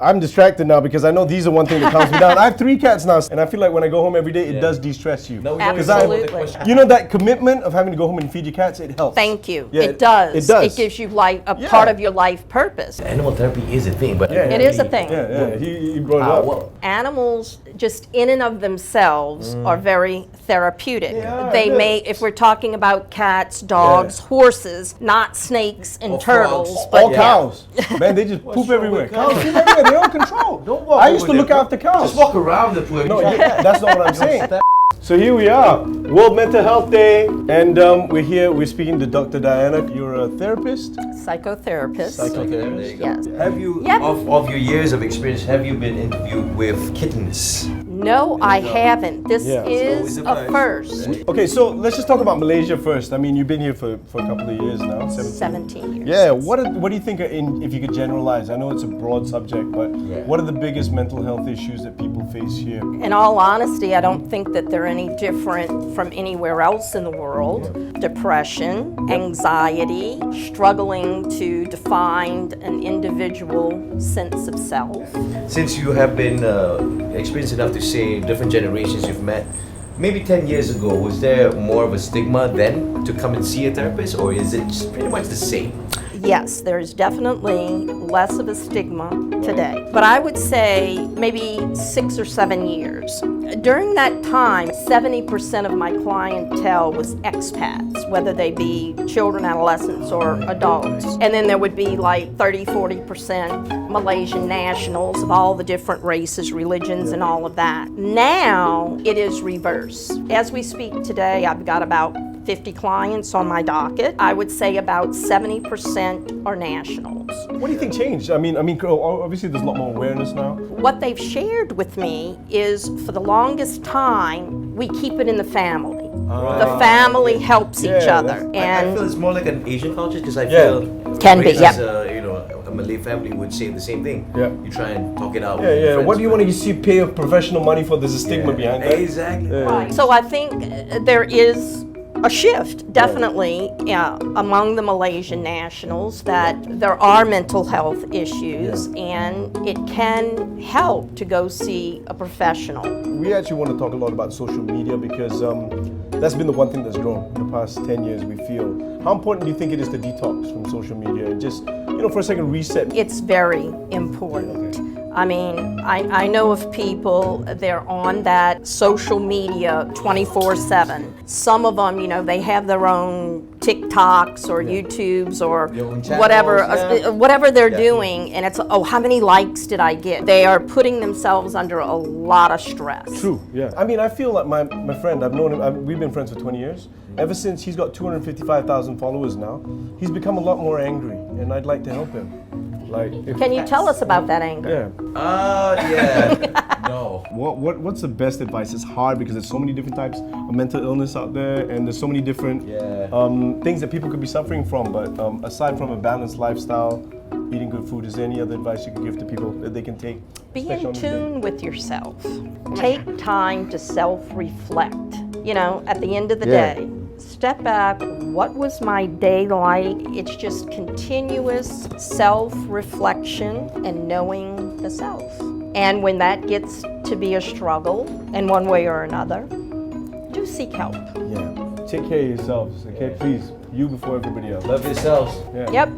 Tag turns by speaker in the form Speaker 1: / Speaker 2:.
Speaker 1: I'm distracted now because I know these are one thing that calms me down. I have 3 cats now, and I feel like when I go home every day, it does de-stress you.
Speaker 2: No,
Speaker 3: Absolutely.
Speaker 1: You know that commitment of having to go home and feed your cats, it helps.
Speaker 3: Thank you.
Speaker 1: Yeah,
Speaker 3: it does.
Speaker 1: It does.
Speaker 3: It gives you a part of your life purpose.
Speaker 2: Animal therapy is a thing, but
Speaker 3: It is a thing.
Speaker 1: Yeah, he brought it up.
Speaker 2: Well,
Speaker 3: Animals, just in and of themselves, are very therapeutic.
Speaker 1: They are,
Speaker 3: If we're talking about cats, dogs, horses, not snakes and
Speaker 2: Or
Speaker 3: turtles,
Speaker 2: frogs.
Speaker 3: but
Speaker 1: All cows. Man, they just poop everywhere. Cows poop everywhere. They're on control.
Speaker 2: Don't walk
Speaker 1: I used to
Speaker 2: over
Speaker 1: look
Speaker 2: there.
Speaker 1: after cows.
Speaker 2: just walk around the pool.
Speaker 1: No, that's not what I'm saying. So here we are, World Mental Health Day, and we're here, we're speaking to Dr. Diana. You're a therapist?
Speaker 3: psychotherapist.
Speaker 2: There you go.
Speaker 3: Yes.
Speaker 2: Have you,
Speaker 3: Yep.
Speaker 2: of your years of experience, have you been interviewed with kittens?
Speaker 3: No, I haven't. This
Speaker 1: Yeah.
Speaker 3: is
Speaker 2: It's always
Speaker 3: a
Speaker 2: a
Speaker 3: first.
Speaker 1: Okay, so let's just talk about Malaysia first. I mean, you've been here for a couple of years now.
Speaker 3: 17 years.
Speaker 1: Yeah, what do you think if you could generalize? I know it's a broad subject, but what are the biggest mental health issues that people face here?
Speaker 3: In all honesty, I don't think that they're any different from anywhere else in the world. Depression, anxiety, struggling to define an individual sense of self.
Speaker 2: Since you have been experienced enough to say different generations you've met, maybe 10 years ago, was there more of a stigma then to come and see a therapist, or is it just pretty much the same?
Speaker 3: Yes, there's definitely less of a stigma today. But I would say maybe 6 or 7 years. During that time, 70% of my clientele was expats, whether they be children, adolescents, or adults. And then there would be like 30-40% Malaysian nationals of all the different races, religions, and all of that. Now it is reverse. As we speak today, I've got about 50 clients on my docket. I would say about 70% are nationals.
Speaker 1: What do you think changed? I mean, obviously there's a lot more awareness now.
Speaker 3: What they've shared with me is for the longest time, we keep it in the family. The family helps each other.
Speaker 2: I feel it's more like an Asian culture because I
Speaker 1: Yeah.
Speaker 2: feel
Speaker 3: Can be,
Speaker 2: raised as
Speaker 3: yep.
Speaker 2: a Malay family would say the same thing.
Speaker 1: Yeah.
Speaker 2: You try and talk it out.
Speaker 1: Yeah,
Speaker 2: with your
Speaker 1: yeah.
Speaker 2: friends,
Speaker 1: What do you
Speaker 2: but-
Speaker 1: want to see pay of professional money for? There's a stigma behind that.
Speaker 2: Exactly.
Speaker 1: Yeah.
Speaker 3: So I think there is a shift, definitely, among the Malaysian nationals that there are mental health issues and it can help to go see a professional.
Speaker 1: We actually want to talk a lot about social media because that's been the one thing that's grown in the past 10 years, we feel. How important do you think it is to detox from social media and just, for a second reset?
Speaker 3: It's very important. I mean, I know of people, they're on that social media 24/7. Some of them, they have their own TikToks or YouTubes or
Speaker 2: Their own channels,
Speaker 3: whatever they're doing, and it's, how many likes did I get? They are putting themselves under a lot of stress.
Speaker 1: True, yeah. I mean, I feel like my friend, I've known him, we've been friends for 20 years. Ever since he's got 255,000 followers now, he's become a lot more angry, and I'd like to help him.
Speaker 3: Can you tell us about that anger?
Speaker 2: Yeah. No.
Speaker 1: What's the best advice? It's hard because there's so many different types of mental illness out there, and there's so many different things that people could be suffering from. But aside from a balanced lifestyle, eating good food, is there any other advice you could give to people that they can take?
Speaker 3: Be in tune with yourself. Take time to self-reflect. At the end of the day, step back. What was my day like? It's just continuous self-reflection and knowing the self. And when that gets to be a struggle in one way or another, do seek help.
Speaker 1: Yeah. Take care of yourselves, okay? Please, you before everybody else.
Speaker 2: Love yourselves.
Speaker 1: Yeah.
Speaker 3: Yep.